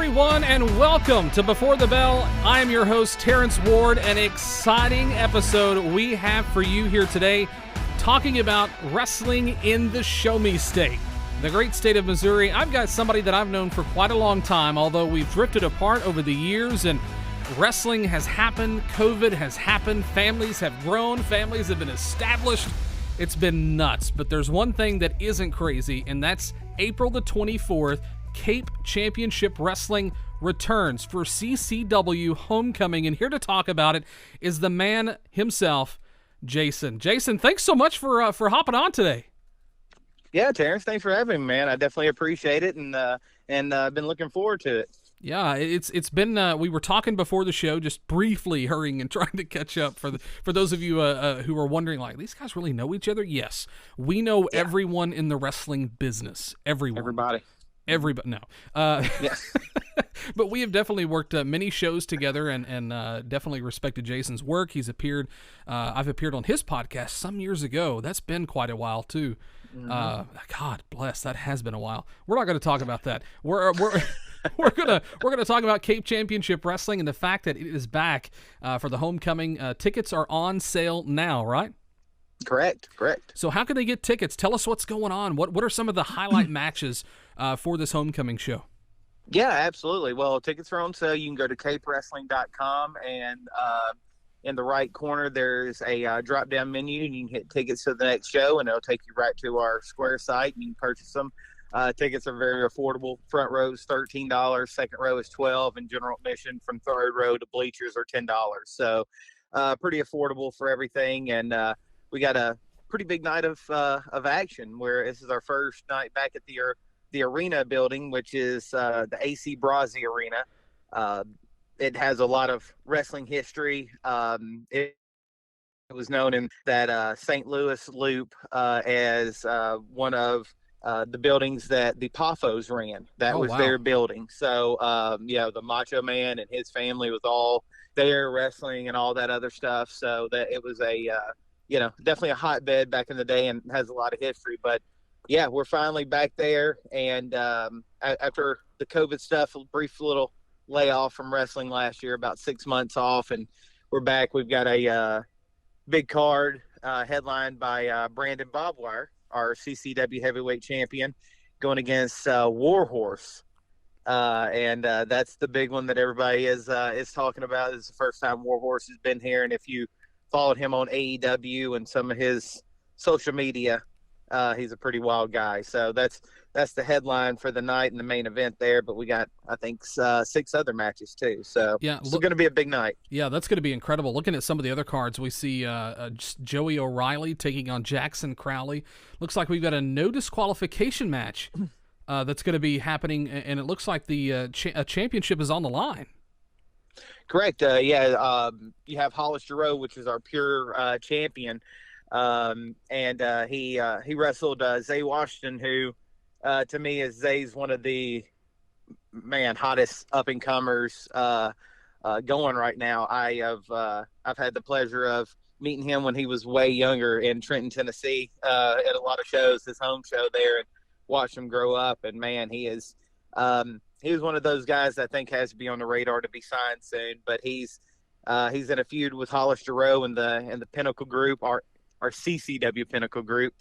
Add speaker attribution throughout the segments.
Speaker 1: everyone, and welcome to Before the Bell. I am your host, Terrence Ward. An exciting episode we have for you here today, talking about wrestling in the Show Me State, the great state of Missouri. I've got somebody that I've known for quite a long time, although we've drifted apart over the years, and wrestling has happened, COVID has happened, families have grown, families have been established. It's been nuts, but there's one thing that isn't crazy, and that's April the 24th, Cape Championship Wrestling returns for CCW Homecoming, and here to talk about it is the man himself, Jason. Jason, thanks so much for hopping on today.
Speaker 2: Yeah, Terrence, thanks for having me, man. I definitely appreciate it, and been looking forward to it.
Speaker 1: Yeah, it's been. We were talking before the show, just briefly hurrying and trying to catch up for those of you who are wondering, like, these guys really know each other. Yes, we know everyone in the wrestling business. Everybody, no.
Speaker 2: Yes.
Speaker 1: But we have definitely worked many shows together and definitely respected Jason's work. He's appeared, I've appeared on his podcast some years ago. That's been quite a while, too. Mm-hmm. God bless, that has been a while. We're not going to talk about that. We're gonna talk about Cape Championship Wrestling and the fact that it is back for the homecoming. Tickets are on sale now, right?
Speaker 2: Correct.
Speaker 1: So how can they get tickets? Tell us what's going on. What are some of the highlight matches for this homecoming show?
Speaker 2: Yeah, absolutely. Well, tickets are on sale. You can go to capewrestling.com, and in the right corner there's a drop-down menu, and you can hit tickets to the next show, and it'll take you right to our Square site, and you can purchase them. Tickets are very affordable. Front row is $13, second row is $12, and general admission from third row to bleachers are $10. So pretty affordable for everything, and we got a pretty big night of action, where this is our first night back at the arena building, which is the AC Brazzi Arena. It has a lot of wrestling history. It was known in that St. Louis loop as one of the buildings that the Poffos ran. That was their building. So, the Macho Man and his family was all there wrestling and all that other stuff. So that it was a definitely a hotbed back in the day and has a lot of history. But yeah, we're finally back there. And after the COVID stuff, a brief little layoff from wrestling last year, about 6 months off, and we're back. We've got a big card headlined by Brandon Bobwire, our CCW heavyweight champion, going against Warhorse. And that's the big one that everybody is talking about. This is the first time Warhorse has been here. And if you followed him on AEW and some of his social media, he's a pretty wild guy. So that's the headline for the night and the main event there. But we got, I think, 6 other matches too. So it's going to be a big night. Yeah,
Speaker 1: that's going to be incredible. Looking at some of the other cards, we see Joey O'Reilly taking on Jackson Crowley. Looks like we've got a no disqualification match that's going to be happening, and it looks like the a championship is on the line.
Speaker 2: Correct. You have Hollis Giroux, which is our pure champion. He wrestled Zay Washington, who to me is Zay's one of the hottest up and comers going right now. I've had the pleasure of meeting him when he was way younger in Trenton, Tennessee, at a lot of shows, his home show there, and watched him grow up. And man, he is one of those guys that I think has to be on the radar to be signed soon. But he's in a feud with Hollis Giroux in the Pinnacle Group, our CCW Pinnacle Group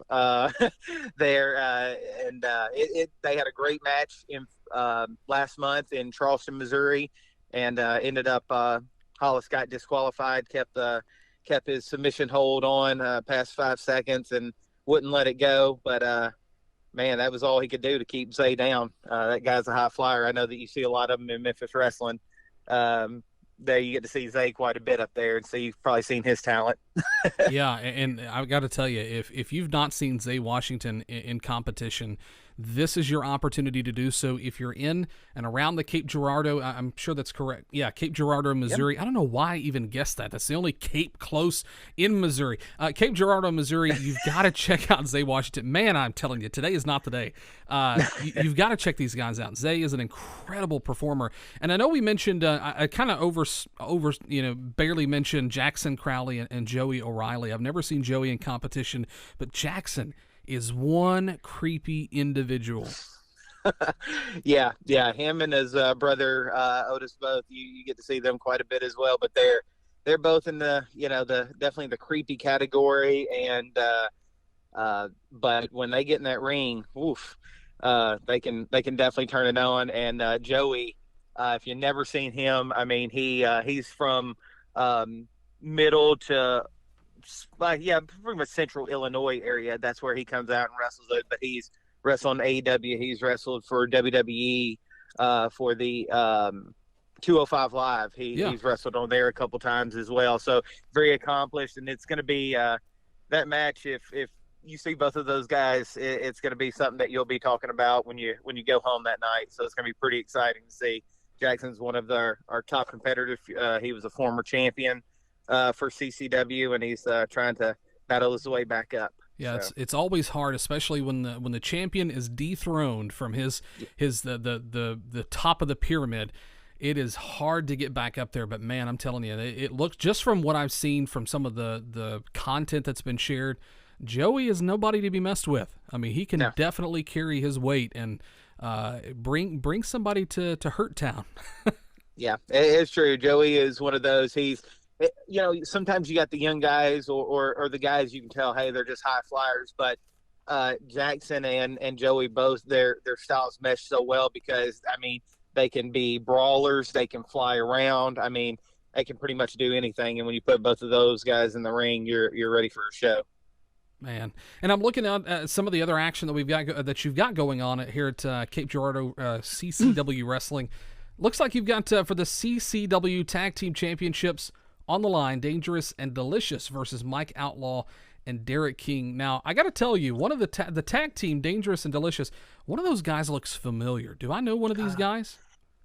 Speaker 2: there. They had a great match in last month in Charleston, Missouri, and ended up Hollis got disqualified, kept his submission hold on past 5 seconds and wouldn't let it go. But man, that was all he could do to keep Zay down. That guy's a high flyer. I know that you see a lot of them in Memphis wrestling. There you get to see Zay quite a bit up there, and so you've probably seen his talent.
Speaker 1: Yeah, and I've got to tell you, if you've not seen Zay Washington in competition, this is your opportunity to do so. If you're in and around the Cape Girardeau, I'm sure that's correct. Yeah, Cape Girardeau, Missouri. Yep. I don't know why I even guessed that. That's the only Cape close in Missouri. Cape Girardeau, Missouri, you've got to check out Zay Washington. Man, I'm telling you, today is not the day. You've got to check these guys out. Zay is an incredible performer. And I know we mentioned, I kind of barely mentioned Jackson Crowley and Joey O'Reilly. I've never seen Joey in competition, but Jackson is one creepy individual.
Speaker 2: Yeah. Him and his brother Otis both. You get to see them quite a bit as well. But they're both in the the definitely the creepy category. And but when they get in that ring, oof, they can definitely turn it on. And Joey, if you've never seen him, I mean he's from middle to pretty much central Illinois area. That's where he comes out and wrestles it. But he's wrestled on AEW. He's wrestled for WWE for the 205 Live. He's wrestled on there a couple times as well. So very accomplished, and it's going to be that match. If you see both of those guys, it's going to be something that you'll be talking about when you go home that night. So it's going to be pretty exciting to see. Jackson's one of our top competitors. He was a former champion for CCW, and he's trying to battle his way back up.
Speaker 1: Yeah, so. It's always hard, especially when the champion is dethroned from the top of the pyramid. It is hard to get back up there, but man, I'm telling you, it looks, just from what I've seen from some of the content that's been shared, Joey is nobody to be messed with. I mean, he can definitely carry his weight and bring somebody to Hurt Town.
Speaker 2: Yeah, it's true. Joey is one of those. He's, sometimes you got the young guys or the guys you can tell, hey, they're just high flyers. But Jackson and Joey both, their styles mesh so well because, I mean, they can be brawlers. They can fly around. I mean, they can pretty much do anything. And when you put both of those guys in the ring, you're ready for a show.
Speaker 1: Man, and I'm looking at some of the other action that you've got going on here at Cape Girardeau CCW Wrestling. Looks like you've got for the CCW Tag Team Championships on the line, Dangerous and Delicious versus Mike Outlaw and Derek King. Now, I got to tell you, one of the tag team, Dangerous and Delicious, one of those guys looks familiar. Do I know one of these guys?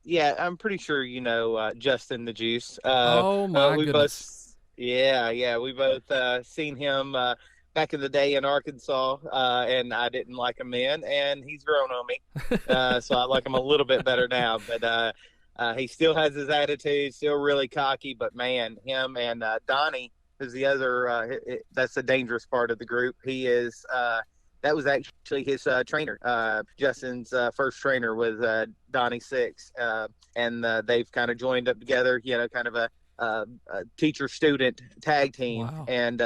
Speaker 2: Yeah, I'm pretty sure you know Justin the Juice.
Speaker 1: Oh my goodness!
Speaker 2: We both seen him back in the day in Arkansas, and I didn't like him then, and he's grown on me, so I like him a little bit better now. But he still has his attitude, still really cocky. But man, him and Donnie, who's the other, that's the dangerous part of the group. He is. That was actually his trainer. Justin's first trainer was Donnie Six, and they've kind of joined up together. Kind of a teacher-student tag team.
Speaker 1: Wow.
Speaker 2: And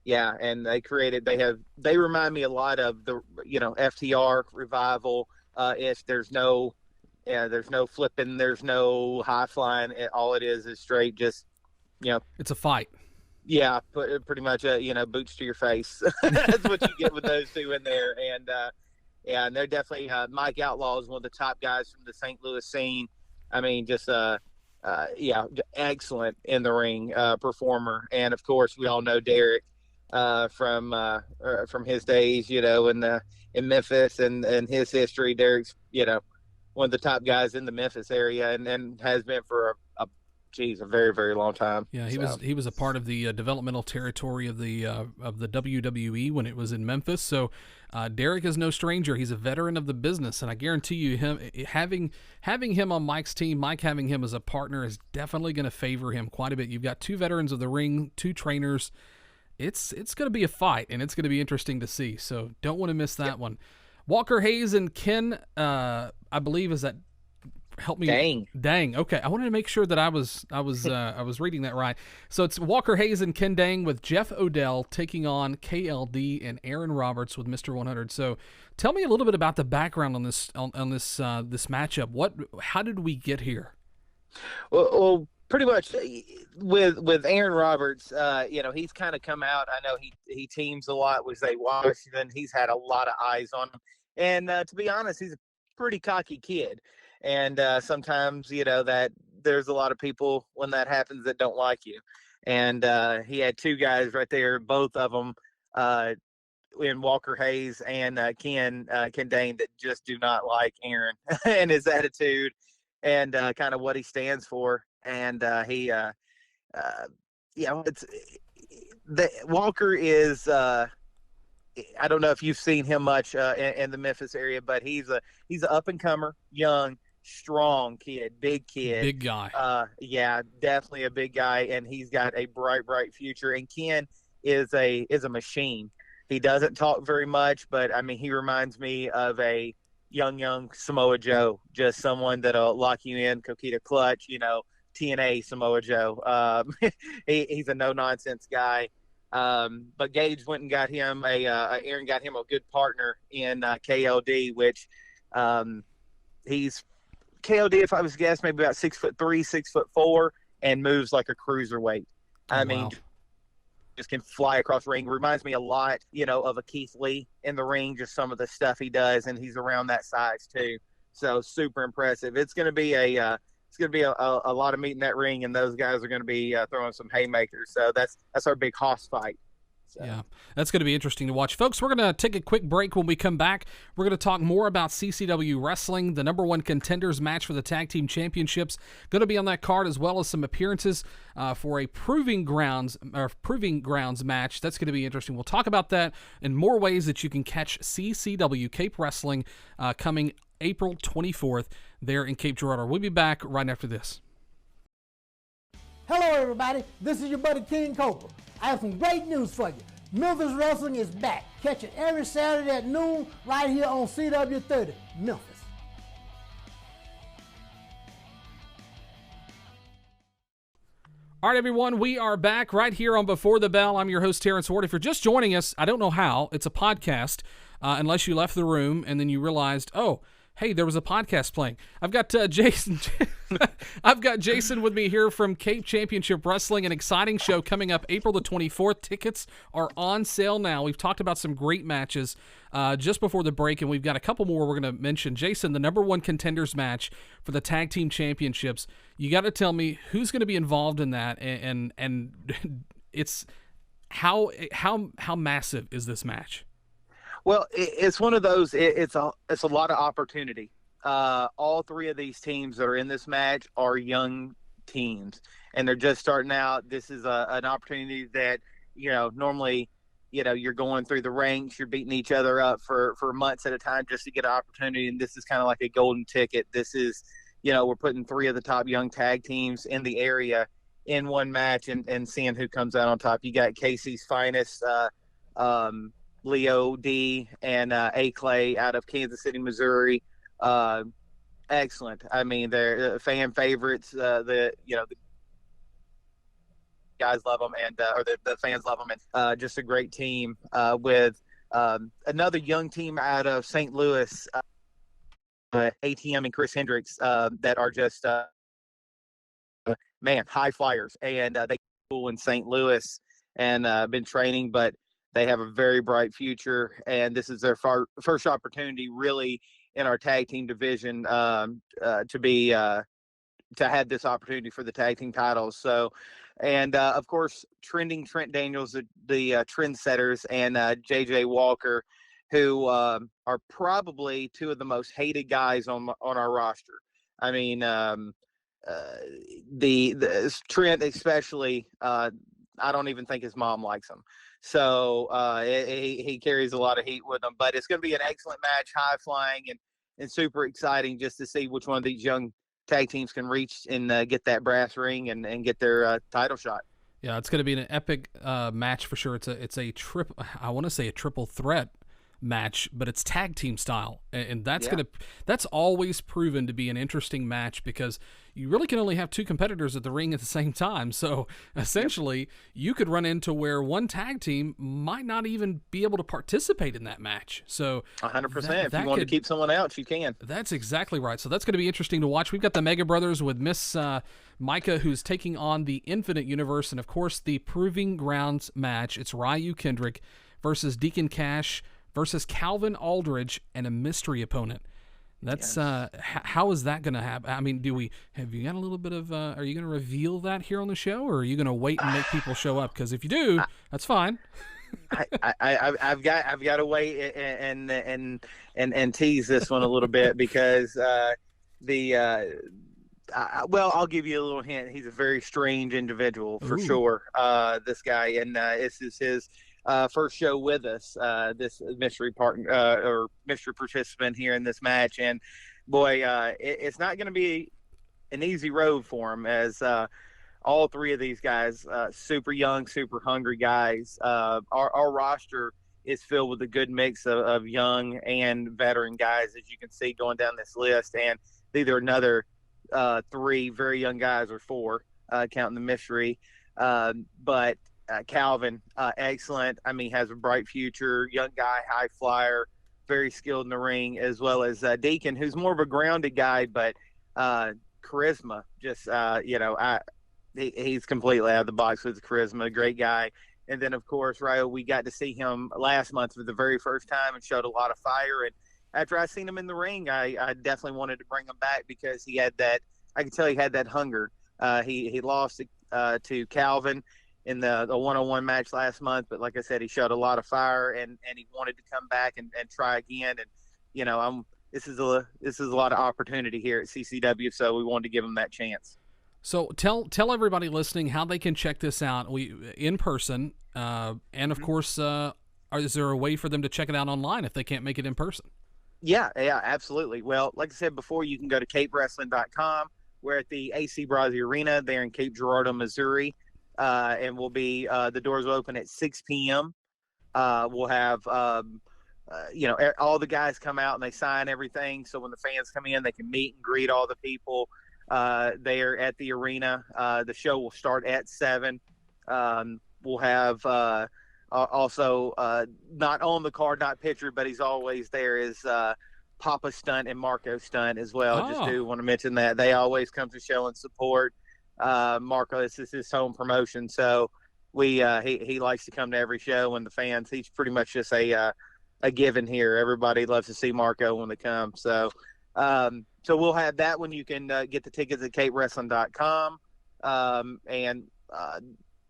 Speaker 2: and they remind me a lot of the FTR Revival. If there's no flipping, there's no high flying. All it is straight just
Speaker 1: it's a fight.
Speaker 2: Yeah, pretty much, boots to your face. That's what you get with those two in there. And, and they're definitely, Mike Outlaw is one of the top guys from the St. Louis scene. I mean, just, excellent in the ring performer. And, of course, we all know Derek from his days, in Memphis and his history. Derek's, one of the top guys in the Memphis area and has been for a very, very long time.
Speaker 1: Yeah, he was a part of the developmental territory of the WWE when it was in Memphis. So Derek is no stranger. He's a veteran of the business, and I guarantee you, having him on Mike's team, Mike having him as a partner is definitely going to favor him quite a bit. You've got two veterans of the ring, two trainers. It's going to be a fight, and it's going to be interesting to see. So don't want to miss that one. Walker Hayes and Ken, I believe, is that. Help me. Dang. Okay. I wanted to make sure that I was reading that right. So it's Walker Hayes and Ken Dang with Jeff Odell taking on KLD and Aaron Roberts with Mr. 100. So tell me a little bit about the background on this matchup. How did we get here?
Speaker 2: Well, pretty much with Aaron Roberts, he's kind of come out. I know he teams a lot with Zay Washington. He's had a lot of eyes on him, and to be honest, he's a pretty cocky kid. And sometimes, that there's a lot of people when that happens that don't like you. And he had two guys right there, both of them in Walker Hayes and Ken Dane, that just do not like Aaron and his attitude and kind of what he stands for. And Walker is I don't know if you've seen him much in the Memphis area, but he's an up and comer, young, strong kid, big guy. Definitely a big guy, and he's got a bright future. And Ken is a machine. He doesn't talk very much, but I mean, he reminds me of a young Samoa Joe, just someone that'll lock you in, Coquita Clutch, TNA Samoa Joe. He's a no-nonsense guy. But Gage went and got him Aaron got him a good partner in KLD, which he's KLD, if I was to guess, maybe about 6'3", 6'4", and moves like a cruiserweight.
Speaker 1: Oh,
Speaker 2: I mean,
Speaker 1: wow.
Speaker 2: just can fly across the ring. Reminds me a lot, of a Keith Lee in the ring, just some of the stuff he does, and he's around that size too. So super impressive. It's going to be a lot of meat in that ring, and those guys are going to be throwing some haymakers. So that's our big hoss fight. So.
Speaker 1: Yeah, that's going to be interesting to watch. Folks, we're going to take a quick break. When we come back, we're going to talk more about CCW Wrestling, the #1 contenders match for the Tag Team Championships. Going to be on that card, as well as some appearances for a Proving Grounds match. That's going to be interesting. We'll talk about that and more ways that you can catch CCW Cape Wrestling coming April 24th there in Cape Girardeau. We'll be back right after this.
Speaker 3: Hello everybody, this is your buddy King Cobra. I have some great news for you. Memphis Wrestling is back. Catch it every Saturday at noon right here on CW 30, Memphis.
Speaker 1: All right, everyone, we are back right here on Before the Bell. I'm your host, Terrence Ward. If you're just joining us, I don't know how. It's a podcast, unless you left the room and then you realized, oh, hey, there was a podcast playing. I've got Jason. I've got Jason with me here from Cape Championship Wrestling, an exciting show coming up April the 24th. Tickets are on sale now. We've talked about some great matches just before the break, and we've got a couple more we're going to mention. Jason, the #1 contenders match for the Tag Team Championships. You got to tell me who's going to be involved in that, and it's how massive is this match?
Speaker 2: Well, it's one of those. It's a lot of opportunity. All three of these teams that are in this match are young teams, and they're just starting out. This is an opportunity that normally you're going through the ranks, you're beating each other up for months at a time just to get an opportunity, and this is kind of like a golden ticket. This is we're putting three of the top young tag teams in the area in one match and seeing who comes out on top. You got Casey's finest. Leo D and A Clay out of Kansas City, Missouri. Excellent. I mean, they're fan favorites. The guys love them, and or the fans love them, and just a great team with another young team out of St. Louis, ATM and Chris Hendricks, that are just high flyers, and they school in St. Louis and been training, but they have a very bright future, and this is their first opportunity really in our tag team division to have this opportunity for the tag team titles. So, and of course, trending Trent Daniels, the trendsetters, and JJ Walker, who are probably two of the most hated guys on our roster. I mean, the Trent especially, I don't even think his mom likes him. So he carries a lot of heat with him. But it's going to be an excellent match, high flying, and super exciting just to see which one of these young tag teams can reach and get that brass ring and get their title shot.
Speaker 1: Yeah, it's going to be an epic match for sure. It's a triple threat match, but it's tag team style, and that's always proven to be an interesting match because you really can only have two competitors at the ring at the same time. So essentially, you could run into where one tag team might not even be able to participate in that match. So
Speaker 2: 100%. If you want to keep someone out, you can.
Speaker 1: That's exactly right. So that's going to be interesting to watch. We've got the Mega Brothers with Miss Micah, who's taking on the Infinite Universe, and of course the Proving Grounds match. It's Ryu Kendrick versus Deacon Cash versus Calvin Aldridge and a mystery opponent. That's how is that going to happen? I mean, have you got a little bit of? Are you going to reveal that here on the show, or are you going to wait and make people show up? Because if you do, that's fine.
Speaker 2: I've got to wait and tease this one a little bit because I'll give you a little hint. He's a very strange individual for sure. This guy, and this is his first show with us, this mystery partner or mystery participant here in this match. And boy, it's not going to be an easy road for him, as all three of these guys, super young, super hungry guys. Our roster is filled with a good mix of young and veteran guys, as you can see going down this list. And these are another 3 very young guys, or 4, counting the mystery. But Calvin, excellent. I mean, has a bright future. Young guy, high flyer, very skilled in the ring, as well as Deacon, who's more of a grounded guy, but charisma. Just he's completely out of the box with charisma. Great guy. And then, of course, Ryo, we got to see him last month for the very first time and showed a lot of fire. And after I seen him in the ring, I definitely wanted to bring him back because he had that. I could tell he had that hunger. He lost to Calvin in the one-on-one match last month, but like I said, he showed a lot of fire and he wanted to come back and try again. And this is a lot of opportunity here at CCW, so we wanted to give him that chance.
Speaker 1: So tell everybody listening how they can check this out in person, and of course, is there a way for them to check it out online if they can't make it in person?
Speaker 2: Yeah, absolutely. Well, like I said before, you can go to CapeWrestling.com. We're at the AC Brazzi Arena there in Cape Girardeau, Missouri, and we'll be the doors will open at 6 p.m. We'll have all the guys come out and they sign everything. So when the fans come in, they can meet and greet all the people there at the arena. The show will start at 7. We'll have also not on the card, not pictured, but he's always there, is Papa Stunt and Marco Stunt as well.
Speaker 1: Oh.
Speaker 2: Just do want to mention that they always come to show and support. Marco, this is his home promotion, so he likes to come to every show, and the fans, he's pretty much just a given here. Everybody loves to see Marco when they come. So we'll have that when you can get the tickets at CapeWrestling.com. And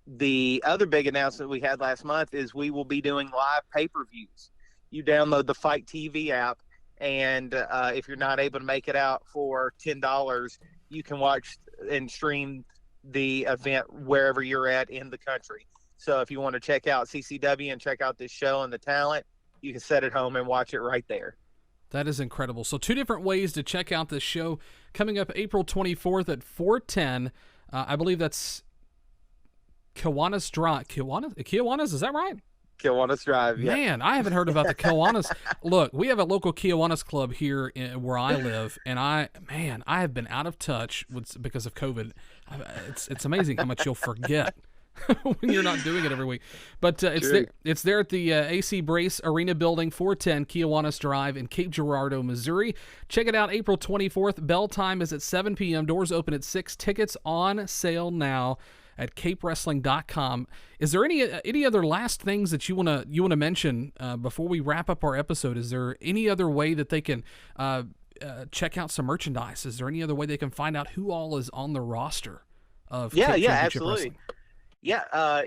Speaker 2: the other big announcement we had last month is we will be doing live pay-per-views. You download the Fight TV app, and if you're not able to make it out for $10, you can watch and stream the event wherever you're at in the country. So if you want to check out CCW and check out this show and the talent, you can sit at home and watch it right there.
Speaker 1: That is incredible. So 2 different ways to check out this show coming up April 24th at 410. I believe that's Kiwanis Drive. Kiwanis, is that right?
Speaker 2: Kiwanis Drive, yeah.
Speaker 1: Man, I haven't heard about the Kiwanis. Look, we have a local Kiwanis club here where I live, and I have been out of touch because of COVID. It's amazing how much you'll forget when you're not doing it every week. But it's there at the AC Brace Arena Building, 410 Kiwanis Drive in Cape Girardeau, Missouri. Other it out April 24th. Bell time is at 7 p.m. Doors open at 6. Tickets on sale now at CapeWrestling.com. Is there any other last things that you wanna mention before we wrap up our episode? Is there any other way that they can check out some merchandise? Is there any other way they can find out who all is on the roster of Cape Championship
Speaker 2: absolutely.
Speaker 1: Wrestling?
Speaker 2: Yeah,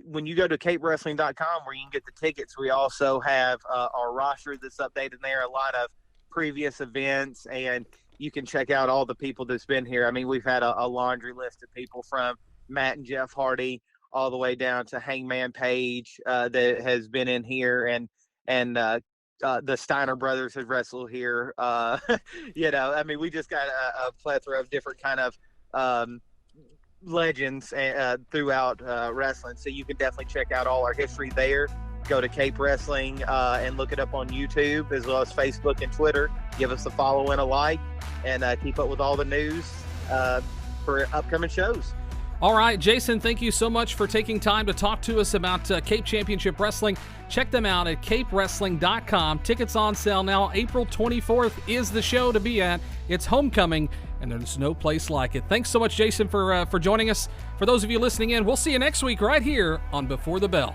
Speaker 2: when you go to CapeWrestling.com where you can get the tickets, we also have our roster that's updated there, a lot of previous events, and you can check out all the people that's been here. I mean, we've had a laundry list of people from Matt and Jeff Hardy all the way down to Hangman Page that has been in here, and the Steiner brothers have wrestled here. I mean, we just got a plethora of different kind of legends throughout wrestling, so you can definitely check out all our history there. Go to Cape Wrestling and look it up on YouTube as well as Facebook and Twitter. Give us a follow and a like, and keep up with all the news for upcoming shows.
Speaker 1: All right, Jason, thank you so much for taking time to talk to us about Cape Championship Wrestling. Check them out at CapeWrestling.com. Tickets on sale now. April 24th is the show to be at. It's homecoming, and there's no place like it. Thanks so much, Jason, for joining us. For those of you listening in, we'll see you next week right here on Before the Bell.